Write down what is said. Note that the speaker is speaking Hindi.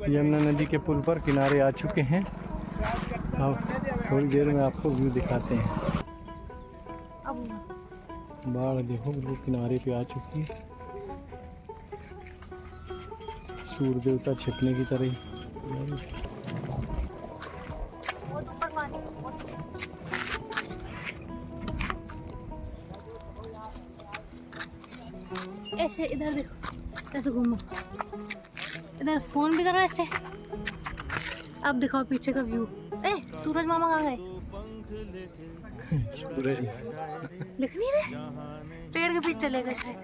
यमुना नदी के पुल पर किनारे आ चुके हैं। अब थोड़ी देर में आपको व्यू दिखाते हैं। बाढ़ देखो वो किनारे पे आ चुकी है, सूर्य देवता छिपने की तरह। ऐसे इधर देखो, ऐसे घूमो, इधर फोन भी करो ऐसे। अब दिखाओ पीछे का व्यू। ए सूरज मामा कहाँ गए? सूरज दिख नहीं रहे, पेड़ के पीछे चले गए शायद।